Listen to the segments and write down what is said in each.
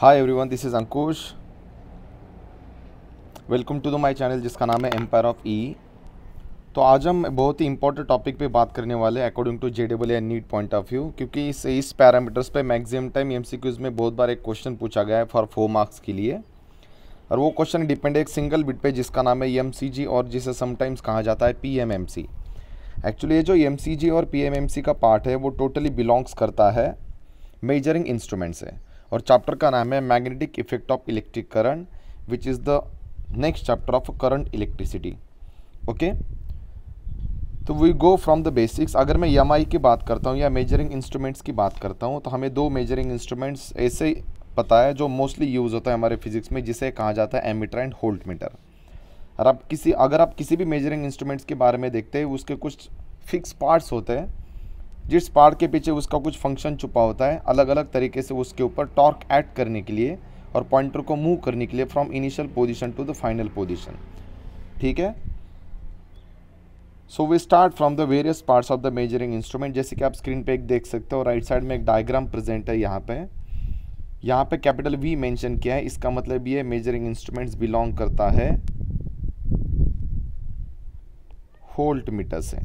Hi everyone, this is Ankush. Welcome to the my channel जिसका नाम है एम्पायर ऑफ ई। तो आज हम बहुत ही इंपॉर्टेंट टॉपिक पे बात करने वाले हैं अकॉर्डिंग टू जेडबल and NEET point of view, क्योंकि इस पैरामीटर्स पे मैक्सिमम टाइम एमसीक्यूज में बहुत बार एक क्वेश्चन पूछा गया है फॉर 4 मार्क्स के लिए। और वो क्वेश्चन डिपेंड है एक सिंगल बिट पे जिसका नाम है एमसीजी और जिसे समटाइम्स कहा जाता है पीएमएमसी। एक्चुअली ये जो एमसीजी और पीएमएमसी का पार्ट है वो टोटली बिलोंग्स करता है मेजरिंग इंस्ट्रूमेंट से, और चैप्टर का नाम है magnetic effect of electric current which is the next chapter of current electricity. Okay, तो we go from the basics. अगर मैं EMI की बात करता हूँ या मेजरिंग इंस्ट्रूमेंट्स की बात करता हूँ तो हमें दो मेजरिंग इंस्ट्रूमेंट्स ऐसे पता है जो मोस्टली यूज़ होता है हमारे फिजिक्स में, जिसे कहा जाता है एमीटर एंड वोल्ट मीटर। और अगर आप किसी भी मेजरिंग इंस्ट्रूमेंट्स के बारे में देखते हैं उसके कुछ फिक्स पार्ट्स होते हैं, जिस पार्ट के पीछे उसका कुछ फंक्शन छुपा होता है, अलग अलग तरीके से उसके ऊपर टॉर्क ऐड करने के लिए और पॉइंटर को मूव करने के लिए from initial position to the final position. ठीक है, so we start from the various parts of the measuring instrument. जैसे कि आप स्क्रीन पे एक देख सकते हो, राइट साइड में एक डायग्राम प्रेजेंट है। यहाँ पे कैपिटल V मेंशन किया है। इसका मतलब ये मेजरिंग इंस्ट्रूमेंट्स बिलोंग करता है वोल्ट मीटर से।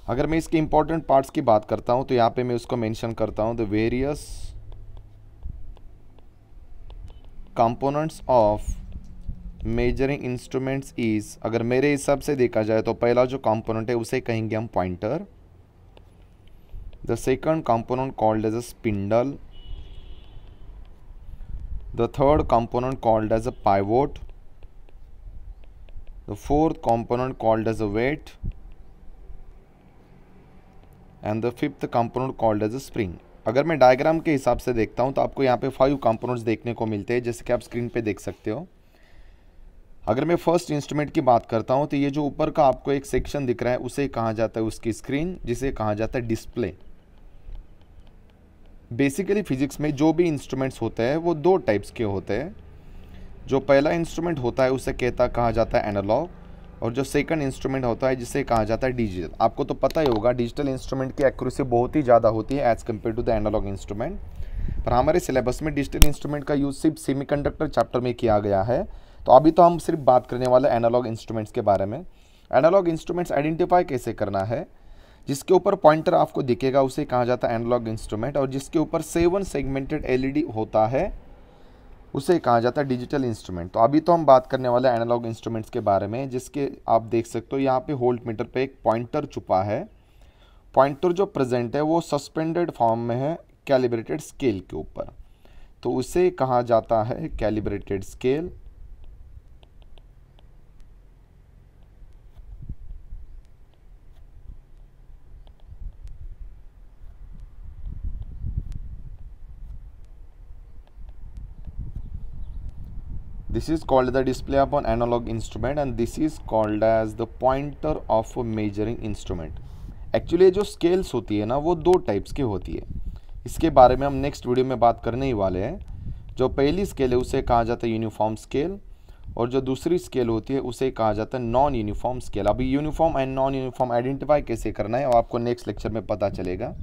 अगर मैं इसके इंपॉर्टेंट पार्ट्स की बात करता हूं तो यहाँ पे मैं उसको मेंशन करता हूं the various components of measuring instruments is, अगर मेरे हिसाब से देखा जाए तो पहला जो कंपोनेंट है उसे कहेंगे हम pointer, the second component called as a spindle, the third component called as a pivot, the fourth component called as a weight, and the fifth component called as a spring. अगर मैं diagram के हिसाब से देखता हूं तो आपको यहाँ पे 5 कंपोनेंट्स देखने को मिलते हैं, जैसे कि आप स्क्रीन पे देख सकते हो। अगर मैं फर्स्ट इंस्ट्रूमेंट की बात करता हूं तो ये जो ऊपर का आपको एक सेक्शन दिख रहा है उसे कहा जाता है उसकी स्क्रीन, जिसे कहा जाता है डिस्प्ले। बेसिकली फिजिक्स में जो भी इंस्ट्रूमेंट्स होते हैं वो दो टाइप्स के होते हैं। जो पहला इंस्ट्रूमेंट होता है उसे कहा जाता है एनालॉग, और जो सेकंड इंस्ट्रूमेंट होता है जिसे कहा जाता है डिजिटल। आपको तो पता ही होगा डिजिटल इंस्ट्रूमेंट की एक्यूरेसी बहुत ही ज़्यादा होती है as compare to the analogue instrument. पर हमारे सिलेबस में डिजिटल इंस्ट्रूमेंट का यूज़ सिर्फ सेमीकंडक्टर चैप्टर में किया गया है। तो अभी तो हम सिर्फ बात करने वाले एनालॉग इंस्ट्रूमेंट्स के बारे में। एनालॉग इंस्ट्रूमेंट्स आइडेंटिफाई कैसे करना है, जिसके ऊपर पॉइंटर आपको दिखेगा उसे कहा जाता है एनालॉग इंस्ट्रूमेंट, और जिसके ऊपर 7 सेगमेंटेड LED होता है उसे कहा जाता है डिजिटल इंस्ट्रूमेंट। तो अभी तो हम बात करने वाले एनालॉग इंस्ट्रूमेंट्स के बारे में, जिसके आप देख सकते हो यहाँ पे वोल्ट मीटर पे एक पॉइंटर छुपा है। पॉइंटर जो प्रेजेंट है वो सस्पेंडेड फॉर्म में है कैलिब्रेटेड स्केल के ऊपर, तो उसे कहा जाता है calibrated scale. This is called the display of an analog instrument and this is called as the pointer of a measuring instrument. Actually जो स्केल्स होती है ना वो दो टाइप्स की होती है। इसके बारे में हम नेक्स्ट वीडियो में बात करने ही वाले हैं। जो पहली स्केल है उसे कहा जाता है यूनिफॉर्म स्केल, और जो दूसरी स्केल होती है उसे कहा जाता है नॉन यूनिफॉर्म स्केल। अभी uniform and non uniform identify कैसे करना है वो आपको नेक्स्ट लेक्चर में पता चलेगा।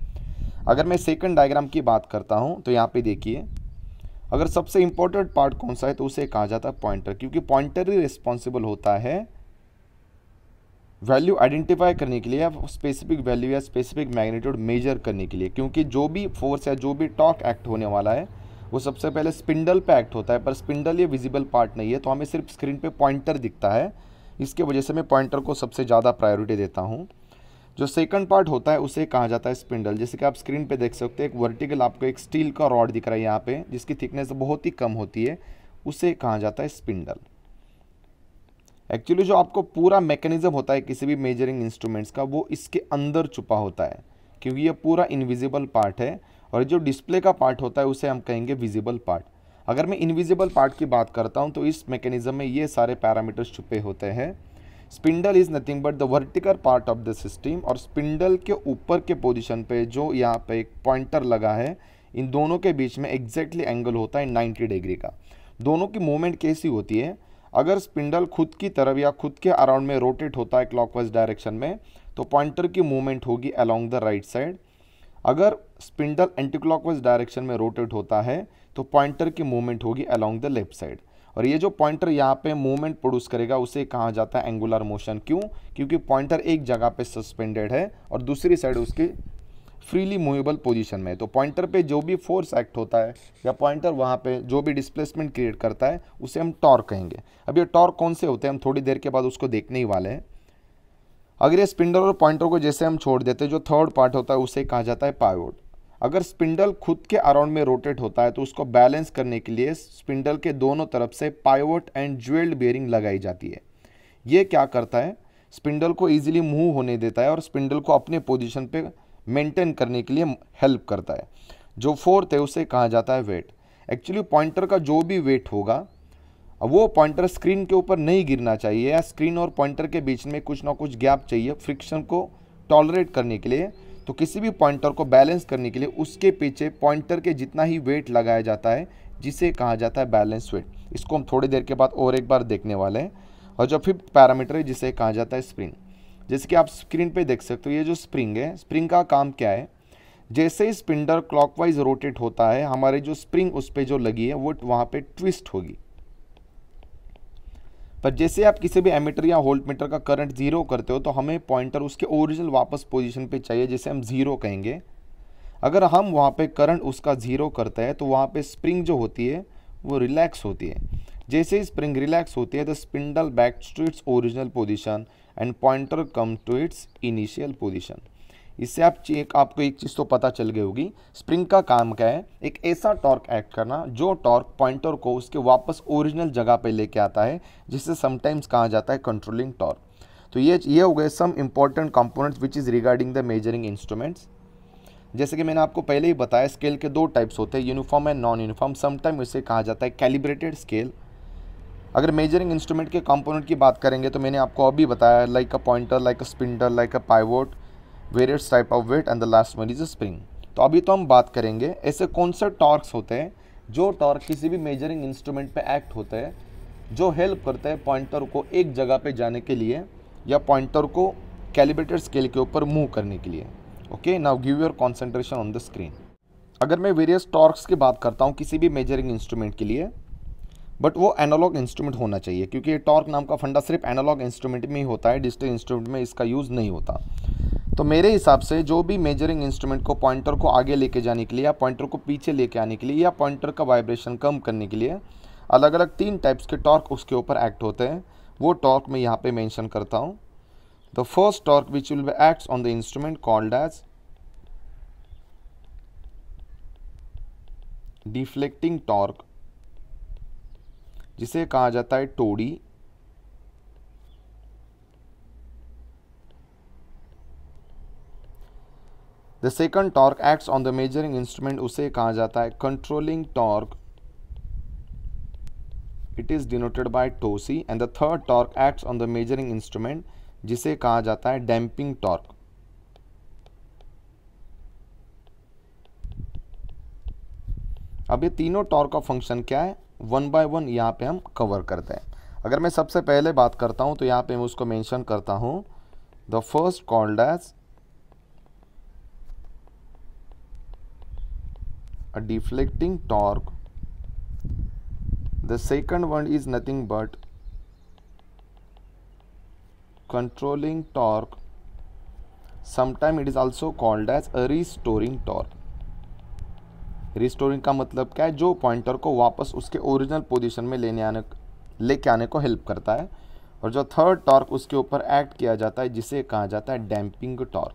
अगर मैं सेकंड डायग्राम की बात करता हूँ तो यहाँ पे देखिए, अगर सबसे इंपॉर्टेंट पार्ट कौन सा है तो उसे कहा जाता है पॉइंटर, क्योंकि पॉइंटर ही रिस्पॉन्सिबल होता है वैल्यू आइडेंटिफाई करने के लिए या स्पेसिफिक वैल्यू या स्पेसिफिक मैग्नीट्यूड मेजर करने के लिए। क्योंकि जो भी फोर्स या जो भी टॉर्क एक्ट होने वाला है वो सबसे पहले स्पिंडल पे एक्ट होता है, पर स्पिंडल ये विजिबल पार्ट नहीं है, तो हमें सिर्फ स्क्रीन पे पॉइंटर दिखता है। इसके वजह से मैं पॉइंटर को सबसे ज़्यादा प्रायोरिटी देता हूँ। जो सेकंड पार्ट होता है उसे कहा जाता है स्पिंडल। जैसे कि आप स्क्रीन पे देख सकते हैं एक वर्टिकल आपको एक स्टील का रॉड दिख रहा है यहाँ पे, जिसकी थिकनेस बहुत ही कम होती है, उसे कहा जाता है स्पिंडल। एक्चुअली जो आपको पूरा मैकेनिज्म होता है किसी भी मेजरिंग इंस्ट्रूमेंट्स का वो इसके अंदर छुपा होता है, क्योंकि ये पूरा इनविजिबल पार्ट है, और जो डिस्प्ले का पार्ट होता है उसे हम कहेंगे विजिबल पार्ट। अगर मैं इनविजिबल पार्ट की बात करता हूँ तो इस मैकेनिज्म में ये सारे पैरामीटर्स छुपे होते हैं। Spindle is nothing but the vertical part of the system, और स्पिंडल के ऊपर के पोजीशन पे जो यहाँ पे एक पॉइंटर लगा है, इन दोनों के बीच में एग्जैक्टली एंगल होता है 90 डिग्री का। दोनों की मूवमेंट कैसी होती है, अगर स्पिंडल खुद की तरफ या खुद के अराउंड में रोटेट होता है क्लॉकवाइज डायरेक्शन में तो पॉइंटर की मूवमेंट होगी अलोंग द राइट साइड। अगर स्पिंडल एंटी क्लॉकवाइज डायरेक्शन में रोटेट होता है तो पॉइंटर की मूवमेंट होगी अलोंग द लेफ्ट साइड। और ये जो पॉइंटर यहाँ पे मूवमेंट प्रोड्यूस करेगा उसे कहा जाता है एंगुलर मोशन। क्यों? क्योंकि पॉइंटर एक जगह पे सस्पेंडेड है और दूसरी साइड उसके फ्रीली मूवेबल पोजीशन में। तो पॉइंटर पे जो भी फोर्स एक्ट होता है या पॉइंटर वहाँ पे जो भी डिस्प्लेसमेंट क्रिएट करता है उसे हम टॉर्क कहेंगे। अब ये टॉर्क कौन से होते हैं हम थोड़ी देर के बाद उसको देखने ही वाले हैं। अगर ये स्पिंडल और पॉइंटर को जैसे हम छोड़ देते हैं, जो थर्ड पार्ट होता है उसे कहा जाता है पाइवोट। अगर स्पिंडल खुद के अराउंड में रोटेट होता है तो उसको बैलेंस करने के लिए स्पिंडल के दोनों तरफ से पाइवोट एंड ज्वेल्ड बेयरिंग लगाई जाती है। ये क्या करता है? स्पिंडल को ईजिली मूव होने देता है और स्पिंडल को अपने पोजीशन पे मेंटेन करने के लिए हेल्प करता है। जो फोर्थ है उसे कहा जाता है वेट। एक्चुअली पॉइंटर का जो भी वेट होगा वो पॉइंटर स्क्रीन के ऊपर नहीं गिरना चाहिए या स्क्रीन और पॉइंटर के बीच में कुछ ना कुछ गैप चाहिए फ्रिक्शन को टॉलरेट करने के लिए। तो किसी भी पॉइंटर को बैलेंस करने के लिए उसके पीछे पॉइंटर के जितना ही वेट लगाया जाता है जिसे कहा जाता है बैलेंस वेट। इसको हम थोड़ी देर के बाद और एक बार देखने वाले हैं। और जो फिफ्थ पैरामीटर है जिसे कहा जाता है स्प्रिंग। जैसे कि आप स्क्रीन पे देख सकते हो ये जो स्प्रिंग है, स्प्रिंग का काम क्या है? जैसे ही स्पिंडल क्लॉकवाइज रोटेट होता है हमारे जो स्प्रिंग उस पर जो लगी है वो वहाँ पे ट्विस्ट होगी। पर जैसे आप किसी भी एमीटर या वोल्ट मीटर का करंट जीरो करते हो तो हमें पॉइंटर उसके ओरिजिनल वापस पोजीशन पे चाहिए जिसे हम जीरो कहेंगे। अगर हम वहाँ पे करंट उसका जीरो करते हैं तो वहाँ पे स्प्रिंग जो होती है वो रिलैक्स होती है। जैसे ही स्प्रिंग रिलैक्स होती है the spindle back to its original position and pointer come to its initial position. इससे आपको एक चीज़ तो पता चल गई होगी, स्प्रिंग का काम क्या है? एक ऐसा टॉर्क एक्ट करना जो टॉर्क पॉइंटर को उसके वापस ओरिजिनल जगह पे लेके आता है, जिसे समटाइम्स कहा जाता है कंट्रोलिंग टॉर्क। तो ये हो गए some important components which is regarding the measuring instruments. जैसे कि मैंने आपको पहले ही बताया स्केल के दो टाइप्स होते हैं, uniform and non uniform. Sometime इसे कहा जाता है कैलिब्रेटेड स्केल। अगर मेजरिंग इंस्ट्रूमेंट के कंपोनेंट की बात करेंगे तो मैंने आपको अभी बताया like a pointer, like a spindle, like a pivot, various type of weight and the last one is a spring. तो अभी तो हम बात करेंगे ऐसे कौन से टॉर्क्स होते हैं जो टॉर्क किसी भी मेजरिंग इंस्ट्रूमेंट पे एक्ट होते हैं जो हेल्प करते हैं पॉइंटर को एक जगह पे जाने के लिए या पॉइंटर को कैलिब्रेटेड स्केल के ऊपर मूव करने के लिए। Okay, now give your concentration on the screen. अगर मैं वेरियस टॉर्क्स की बात करता हूँ किसी भी मेजरिंग इंस्ट्रूमेंट के लिए, बट वो एनालॉग इंस्ट्रूमेंट होना चाहिए क्योंकि ये टॉर्क नाम का फंडा सिर्फ एनालॉग इंस्ट्रूमेंट में ही होता है, डिजिटल इंस्ट्रूमेंट में इसका यूज़ नहीं होता। तो मेरे हिसाब से जो भी मेजरिंग इंस्ट्रूमेंट को पॉइंटर को आगे लेके जाने के लिए या पॉइंटर को पीछे लेके आने के लिए या पॉइंटर का वाइब्रेशन कम करने के लिए अलग अलग 3 टाइप्स के टॉर्क उसके ऊपर एक्ट होते हैं। वो टॉर्क मैं यहाँ पे मेंशन करता हूँ। The first torque which will be acts on the instrument called as deflecting torque, जिसे कहा जाता है T D. The second torque acts on the measuring instrument, उसे कहा जाता है controlling torque, it is denoted by T C. And the third torque acts on the measuring instrument, जिसे कहा जाता है डैम्पिंग टॉर्क। अब ये तीनों टॉर्क का फंक्शन क्या है, वन बाय वन यहाँ पे हम कवर करते हैं। अगर मैं सबसे पहले बात करता हूँ तो यहाँ पे मैं उसको मेंशन करता हूँ the first called as a deflecting torque. The second one is nothing but controlling torque. Sometimes it is also called as a restoring torque. Restoring का मतलब क्या है? जो पॉइंटर को वापस उसके ओरिजिनल पोजीशन में लेके आने को हेल्प करता है। और जो थर्ड टॉर्क उसके ऊपर एक्ट किया जाता है जिसे कहा जाता है डैम्पिंग टॉर्क।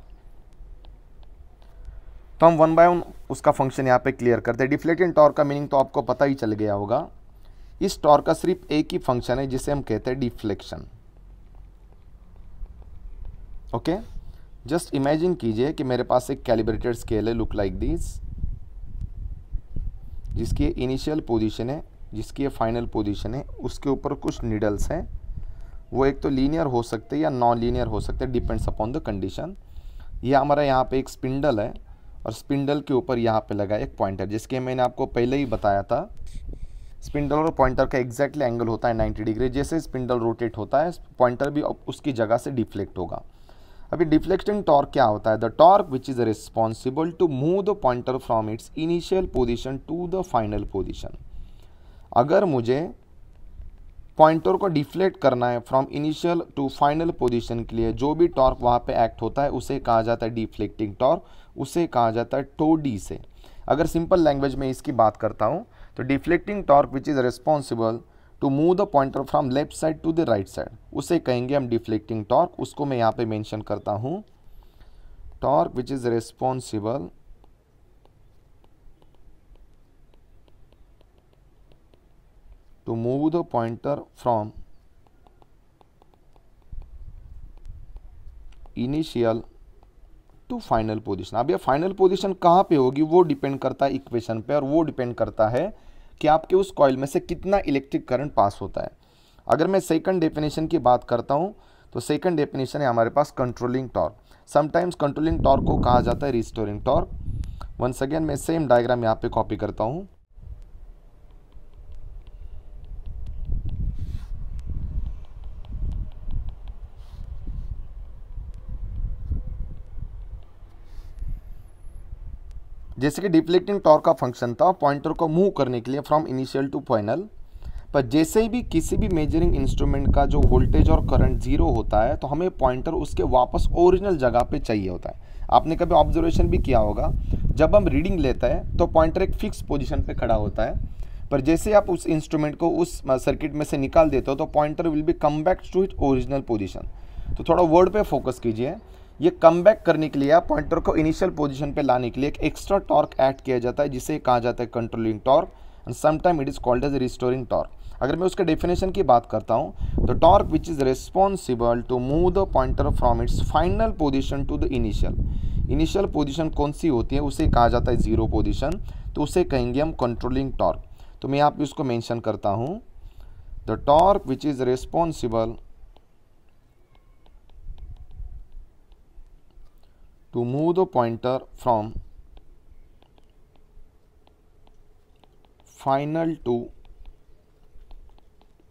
तो हम वन बाय वन उसका फंक्शन यहाँ पे क्लियर करते हैं। डिफ्लेक्टिंग टॉर्क का मीनिंग तो आपको पता ही चल गया होगा। इस टॉर्क का सिर्फ एक ही फंक्शन है जिसे हम कहते हैं डिफ्लेक्शन। ओके, जस्ट इमेजिन कीजिए कि मेरे पास एक कैलिब्रेटेड स्केल है, लुक लाइक दिस, जिसकी इनिशियल पोजीशन है, जिसकी फाइनल पोजीशन है, उसके ऊपर कुछ नीडल्स हैं। वो एक तो लीनियर हो सकते हैं या नॉन लीनियर हो सकते हैं, डिपेंड्स अपॉन द कंडीशन। ये हमारा यहाँ पे एक स्पिंडल है और स्पिंडल के ऊपर यहाँ पे लगा एक पॉइंटर, जिसके मैंने आपको पहले ही बताया था स्पिंडल और पॉइंटर का एग्जैक्टली एंगल होता है 90 डिग्री। जैसे स्पिंडल रोटेट होता है पॉइंटर भी उसकी जगह से डिफ्लेक्ट होगा। अभी डिफ्लेक्टिंग टॉर्क क्या होता है? The torque which is responsible to move the pointer from its initial position to the final position. अगर मुझे पॉइंटर को डिफ्लेक्ट करना है from initial to final position के लिए, जो भी टॉर्क वहाँ पे एक्ट होता है उसे कहा जाता है डिफ्लेक्टिंग टॉर्क, उसे कहा जाता है टो डी से। अगर सिंपल लैंग्वेज में इसकी बात करता हूँ तो deflecting torque which is responsible to move the pointer from left side to the right side, उसे कहेंगे हम डिफ्लेक्टिंग टॉर्क। उसको मैं यहाँ पे मेंशन करता हूँ, torque which is responsible to move the pointer from initial to final position। अब ये फाइनल पोजीशन कहाँ पे होगी वो डिपेंड करता है इक्वेशन पे, और वो डिपेंड करता है कि आपके उस कॉइल में से कितना इलेक्ट्रिक करंट पास होता है। अगर मैं सेकंड डेफिनेशन की बात करता हूँ तो सेकंड डेफिनेशन है हमारे पास controlling torque. Sometimes controlling torque को कहा जाता है रिस्टोरिंग टॉर्क। वंस अगेन मैं सेम डायग्राम यहाँ पे कॉपी करता हूँ। जैसे कि डिफ्लेक्टिंग टॉर्क का फंक्शन था पॉइंटर को मूव करने के लिए फ्रॉम इनिशियल टू फाइनल, पर जैसे ही भी किसी भी मेजरिंग इंस्ट्रूमेंट का जो वोल्टेज और करंट जीरो होता है तो हमें पॉइंटर उसके वापस ओरिजिनल जगह पे चाहिए होता है। आपने कभी ऑब्जर्वेशन भी किया होगा, जब हम रीडिंग लेते हैं तो पॉइंटर एक फिक्स पोजीशन पे खड़ा होता है, पर जैसे आप उस इंस्ट्रूमेंट को उस सर्किट में से निकाल देते हो तो pointer will be come back to its original position. तो थोड़ा वर्ड पे फोकस कीजिए। ये कम बैक करने के लिए आप पॉइंटर को इनिशियल पोजीशन पे लाने के लिए एक एक्स्ट्रा टॉर्क ऐड किया जाता है जिसे कहा जाता है controlling torque, and sometime it is called as restoring torque. अगर मैं उसके डेफिनेशन की बात करता हूँ तो torque which is responsible to move the pointer from its final position to the initial position कौन सी होती है उसे कहा जाता है जीरो पोजीशन, तो उसे कहेंगे हम कंट्रोलिंग टॉर्क। तो मैं यहाँ पे उसको मेंशन करता हूँ, the torque which is responsible to move the pointer from final to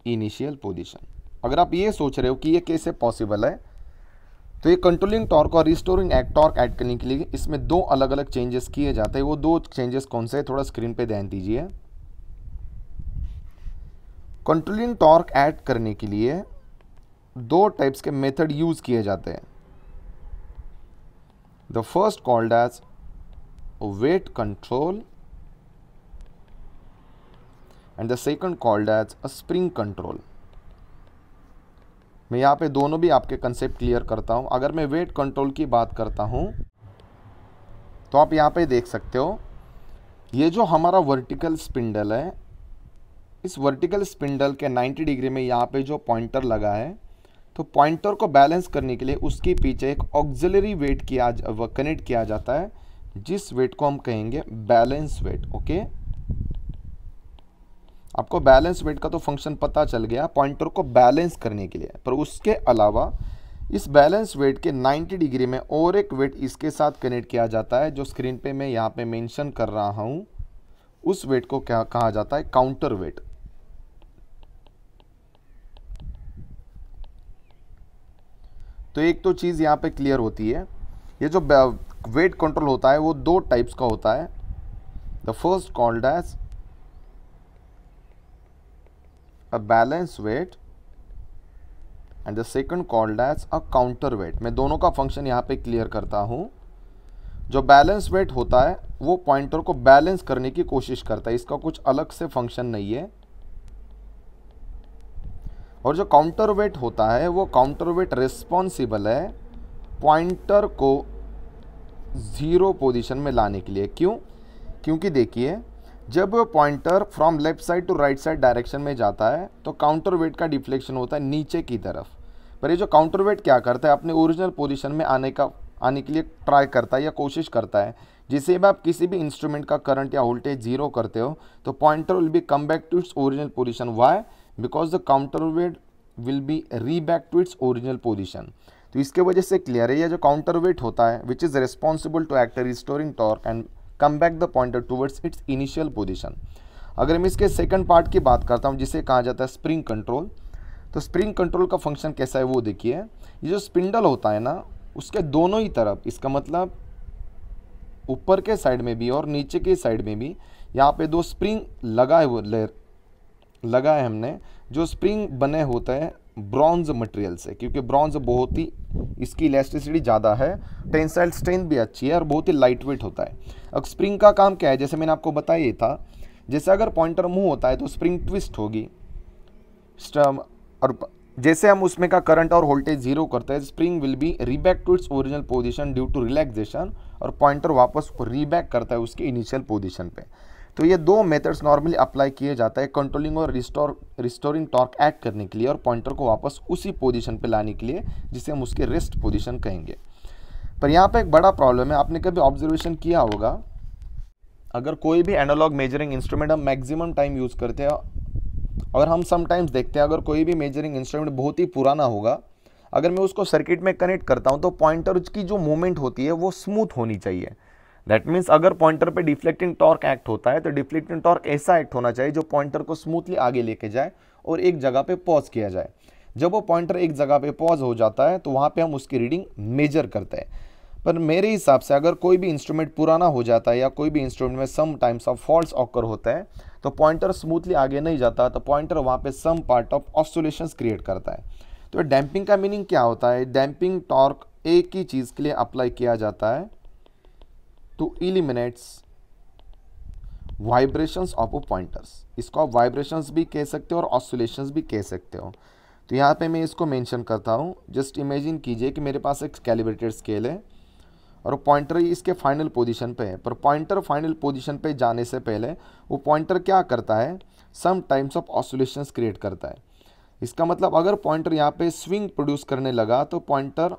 initial position। अगर आप ये सोच रहे हो कि ये कैसे पॉसिबल है, तो ये कंट्रोलिंग टॉर्क और रिस्टोरिंग टॉर्क ऐड करने के लिए इसमें दो अलग अलग चेंजेस किए जाते हैं। वो दो चेंजेस कौन से है थोड़ा स्क्रीन पे ध्यान दीजिए। कंट्रोलिंग टॉर्क ऐड करने के लिए दो टाइप्स के मेथड यूज किए जाते हैं। The first called as weight control and the second called as a spring control। मैं यहाँ पे दोनों भी आपके कंसेप्ट क्लियर करता हूँ। अगर मैं वेट कंट्रोल की बात करता हूँ तो आप यहाँ पे देख सकते हो, ये जो हमारा वर्टिकल स्पिंडल है, इस वर्टिकल स्पिंडल के 90 डिग्री में यहाँ पे जो पॉइंटर लगा है, तो पॉइंटर को बैलेंस करने के लिए उसके पीछे एक ऑक्सिलरी वेट कनेक्ट किया जाता है, जिस वेट को हम कहेंगे बैलेंस वेट। ओके, आपको बैलेंस वेट का तो फंक्शन पता चल गया, पॉइंटर को बैलेंस करने के लिए। पर उसके अलावा इस बैलेंस वेट के 90 डिग्री में और एक वेट इसके साथ कनेक्ट किया जाता है, जो स्क्रीन पे मैं यहाँ पे मेंशन कर रहा हूँ। उस वेट को क्या कहा जाता है? Counter wait. तो एक तो चीज़ यहाँ पे क्लियर होती है, ये जो वेट कंट्रोल होता है वो दो टाइप्स का होता है। The first called as a balance weight and the second called as a counter weight. मैं दोनों का फंक्शन यहाँ पे क्लियर करता हूँ। जो बैलेंस वेट होता है वो पॉइंटर को बैलेंस करने की कोशिश करता है, इसका कुछ अलग से फंक्शन नहीं है। और जो काउंटर वेट होता है वो काउंटर वेट रिस्पॉन्सिबल है पॉइंटर को ज़ीरो पोजीशन में लाने के लिए। क्यों? क्योंकि देखिए, जब pointer from left side to right side direction में जाता है तो काउंटर वेट का डिफ्लेक्शन होता है नीचे की तरफ। पर ये जो काउंटर वेट क्या करता है, अपने ओरिजिनल पोजीशन में आने के लिए ट्राई करता है या कोशिश करता है। जिसे भी आप किसी भी इंस्ट्रूमेंट का करंट या वोल्टेज जीरो करते हो तो pointer will be come back to its original position. Why? Because the counter weight will be re back to its original position. तो इसके वजह से क्लियर है, ये जो काउंटर वेट होता है which is responsible to act restoring torque and come back the pointer towards its initial position. अगर मैं इसके सेकंड पार्ट की बात करता हूँ जिसे कहा जाता है स्प्रिंग कंट्रोल, तो स्प्रिंग कंट्रोल का फंक्शन कैसा है वो देखिए। ये जो स्पिंडल होता है ना, उसके दोनों ही तरफ, इसका मतलब ऊपर के साइड में भी और नीचे के साइड में भी यहाँ पे दो स्प्रिंग लगा है हमने, जो स्प्रिंग बने होते हैं ब्रॉन्ज मटेरियल से, क्योंकि ब्रॉन्ज बहुत ही, इसकी इलास्टिसिटी ज़्यादा है, टेंसाइल स्ट्रेंथ भी अच्छी है और बहुत ही लाइट वेट होता है। अब स्प्रिंग का काम क्या है, जैसे मैंने आपको बताया ये था, जैसे अगर पॉइंटर मूव होता है तो स्प्रिंग ट्विस्ट होगी, और जैसे हम उसमें का करंट और वोल्टेज जीरो करते हैं, spring will be reback to its original position due to relaxation, और पॉइंटर वापस रीबैक करता है उसके इनिशियल पोजीशन पे। तो ये दो मेथड्स नॉर्मली अप्लाई किए जाता है कंट्रोलिंग और रिस्टोरिंग टॉर्क ऐड करने के लिए, और पॉइंटर को वापस उसी पोजीशन पे लाने के लिए, जिसे हम उसके रेस्ट पोजीशन कहेंगे। पर यहाँ पे एक बड़ा प्रॉब्लम है, आपने कभी ऑब्जर्वेशन किया होगा, अगर कोई भी एनालॉग मेजरिंग इंस्ट्रूमेंट हम मैक्सिमम टाइम यूज़ करते हैं, और हम समटाइम्स देखते हैं अगर कोई भी मेजरिंग इंस्ट्रूमेंट बहुत ही पुराना होगा, अगर मैं उसको सर्किट में कनेक्ट करता हूं तो पॉइंटर की जो मूवमेंट होती है वो स्मूथ होनी चाहिए। दैट मीन्स अगर पॉइंटर पे डिफ्लेक्टिंग टॉर्क एक्ट होता है तो डिफ्लेक्टिंग टॉर्क ऐसा एक्ट होना चाहिए जो पॉइंटर को स्मूथली आगे लेके जाए और एक जगह पे पॉज किया जाए। जब वो पॉइंटर एक जगह पे पॉज हो जाता है तो वहाँ पे हम उसकी रीडिंग मेजर करते हैं। पर मेरे हिसाब से अगर कोई भी इंस्ट्रूमेंट पुराना हो जाता है या कोई भी इंस्ट्रूमेंट में some times of faults occur होता है तो पॉइंटर स्मूथली आगे नहीं जाता, तो पॉइंटर वहाँ पे some part of oscillations create करता है। तो डैम्पिंग का मीनिंग क्या होता है, डैम्पिंग टॉर्क एक ही चीज़ के लिए अप्लाई किया जाता है to eliminates vibrations of pointers. इसको आप वाइब्रेशंस भी कह सकते हो और ऑसिलेशंस भी कह सकते हो। तो यहाँ पे मैं इसको मेंशन करता हूँ। जस्ट इमेजिन कीजिए कि मेरे पास एक कैलिब्रेटेड स्केल है और पॉइंटर इसके फाइनल पोजीशन पे है, पर पॉइंटर फाइनल पोजीशन पे जाने से पहले वो पॉइंटर क्या करता है, some times of oscillations create करता है। इसका मतलब अगर पॉइंटर यहाँ पे स्विंग प्रोड्यूस करने लगा तो पॉइंटर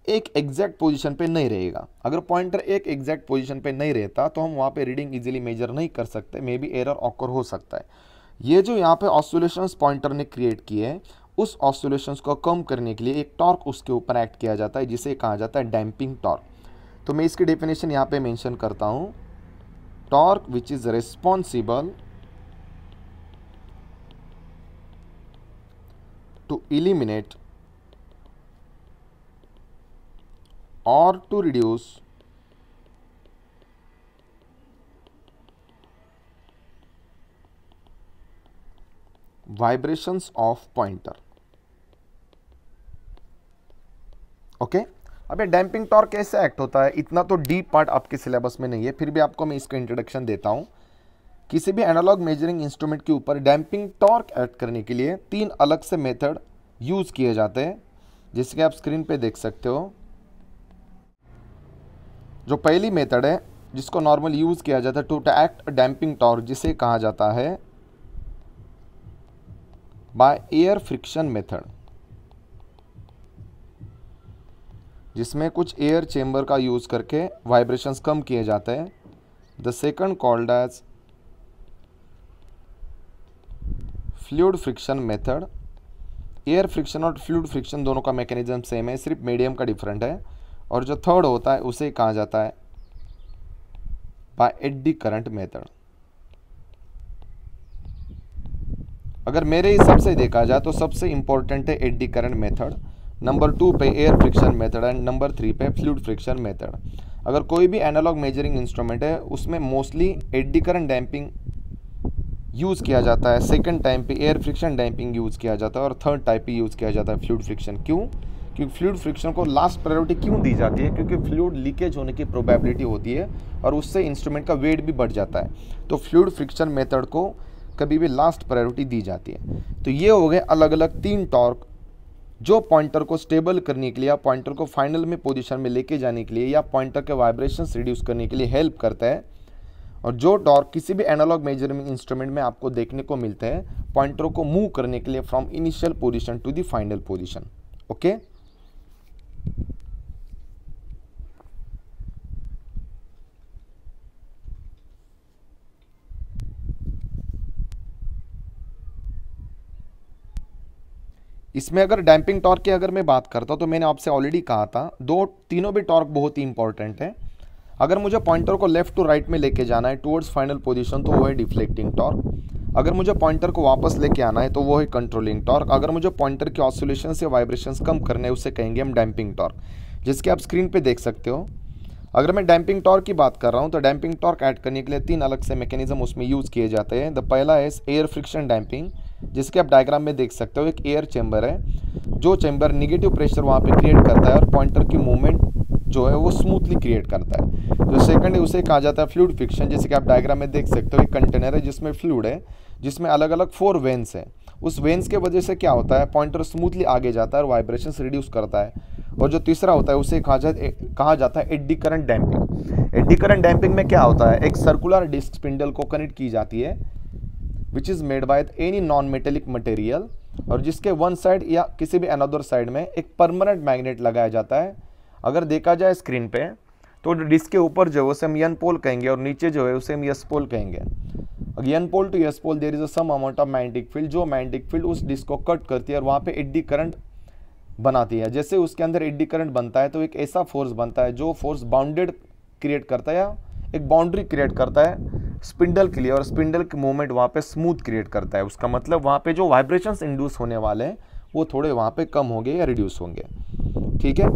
एक एग्जैक्ट पोजीशन पे नहीं रहेगा। अगर पॉइंटर एक एग्जैक्ट पोजीशन पे नहीं रहता तो हम वहाँ पे रीडिंग इजीली मेजर नहीं कर सकते, मे बी एरर ऑकर हो सकता है। ये जो यहाँ पे ऑसिलेशंस पॉइंटर ने क्रिएट किए हैं, उस ऑसिलेशंस को कम करने के लिए एक टॉर्क उसके ऊपर एक्ट किया जाता है जिसे कहा जाता है डैम्पिंग टॉर्क। तो मैं इसकी डेफिनेशन यहाँ पे मेंशन करता हूँ, torque which is responsible to eliminate or to reduce vibrations of pointer। Okay, अब ये डैम्पिंग टॉर्क कैसे एक्ट होता है, इतना तो डीप पार्ट आपके सिलेबस में नहीं है, फिर भी आपको मैं इसका इंट्रोडक्शन देता हूँ। किसी भी एनालॉग मेजरिंग इंस्ट्रूमेंट के ऊपर डैम्पिंग टॉर्क एक्ट करने के लिए 3 अलग से मेथड यूज़ किए जाते हैं, जिसके आप स्क्रीन पे देख सकते हो। जो पहली मेथड है जिसको नॉर्मल यूज़ किया जाता है टू एक्ट डैम्पिंग टॉर्क, जिसे कहा जाता है बाय एयर फ्रिक्शन मेथड, जिसमें कुछ एयर चेंबर का यूज़ करके वाइब्रेशंस कम किए जाते हैं। The second called as fluid friction method. Air friction और फ्लूइड फ्रिक्शन दोनों का मैकेनिज्म सेम है, सिर्फ मीडियम का डिफरेंट है। और जो थर्ड होता है उसे कहा जाता है बाय एडी करंट मेथड। अगर मेरे हिसाब से देखा जाए तो सबसे इंपॉर्टेंट है एडी करंट मेथड, नंबर 2 पे air friction method and number 3 पे फ्लूइड फ्रिक्शन मेथड। अगर कोई भी एनालॉग मेजरिंग इंस्ट्रूमेंट है उसमें mostly eddy current damping use किया जाता है, सेकंड टाइम पे एयर फ्रिक्शन डैम्पिंग यूज़ किया जाता है और थर्ड टाइप पे यूज़ किया जाता है फ्लूइड फ्रिक्शन। क्यों? क्योंकि फ्लूइड फ्रिक्शन को लास्ट प्रायोरिटी क्यों दी जाती है? क्योंकि फ्लूइड लीकेज होने की प्रोबेबिलिटी होती है और उससे इंस्ट्रूमेंट का वेट भी बढ़ जाता है, तो फ्लूइड फ्रिक्शन मेथड को कभी भी लास्ट प्रायोरिटी दी जाती है। तो ये हो गए अलग अलग 3 टॉर्क जो पॉइंटर को स्टेबल करने के लिए या पॉइंटर को फाइनल में पोजीशन में लेके जाने के लिए या पॉइंटर के वाइब्रेशंस रिड्यूस करने के लिए हेल्प करता है। और जो टॉर्क किसी भी एनालॉग मेजरिंग इंस्ट्रूमेंट में आपको देखने को मिलते हैं पॉइंटरों को मूव करने के लिए from initial position to the final position. Okay, इसमें अगर डैम्पिंग टॉर्क की अगर मैं बात करता हूं तो मैंने आपसे ऑलरेडी कहा था तीनों भी टॉर्क बहुत ही इंपॉर्टेंट है। अगर मुझे पॉइंटर को लेफ्ट टू राइट में लेके जाना है टुवर्ड्स फाइनल पोजीशन तो वो है डिफ्लेक्टिंग टॉर्क। अगर मुझे पॉइंटर को वापस लेके आना है तो वो है कंट्रोलिंग टॉर्क। अगर मुझे पॉइंटर के ऑसिलेशन से वाइब्रेशंस कम करने हैं उसे कहेंगे हम डैम्पिंग टॉर्क, जिसके आप स्क्रीन पे देख सकते हो। अगर मैं डैम्पिंग टॉर्क की बात कर रहा हूँ तो डैम्पिंग टॉर्क ऐड करने के लिए 3 अलग से मैकेनिज्म उसमें यूज़ किए जाते हैं। द पहला है एयर फ्रिक्शन डैम्पिंग, जिसके आप डायग्राम में देख सकते हो। एक एयर चैम्बर है, जो चैम्बर निगेटिव प्रेशर वहाँ पे क्रिएट करता है और पॉइंटर की मूवमेंट जो है वो स्मूथली क्रिएट करता है। जो सेकंड है उसे कहा जाता है फ्लूइड फ्रिक्शन, जैसे कि आप डायग्राम में देख सकते हो। एक कंटेनर है जिसमें फ्लूइड है, जिसमें अलग अलग 4 वेन्स हैं। उस वेन्स के वजह से क्या होता है, पॉइंटर स्मूथली आगे जाता है और वाइब्रेशंस रिड्यूस करता है। और जो तीसरा होता है उसे कहा जाता है eddy current damping. Eddy current damping में क्या होता है, एक सर्कुलर डिस्क स्पिंडल को कनेक्ट की जाती है which is made by any non metallic material, और जिसके वन साइड या किसी भी अनदर साइड में एक परमानेंट मैग्नेट लगाया जाता है। अगर देखा जाए स्क्रीन पे तो डिस्क के ऊपर जो है उसे हम एन पोल कहेंगे और नीचे जो है उसे हम एस पोल कहेंगे। N pole to S pole there is some amount of magnetic field, जो मैग्नेटिक फील्ड उस डिस्क को कट करती है और वहाँ पे एडी करंट बनाती है। जैसे उसके अंदर एडी करंट बनता है तो एक ऐसा फोर्स बनता है जो फोर्स बाउंडेड क्रिएट करता है या एक बाउंड्री क्रिएट करता है स्पिंडल के लिए, और स्पिंडल की मूवमेंट वहाँ पे स्मूथ क्रिएट करता है। उसका मतलब वहाँ पे जो वाइब्रेशंस इंड्यूस होने वाले हैं वो थोड़े वहाँ पे कम होंगे या रिड्यूस होंगे। ठीक है।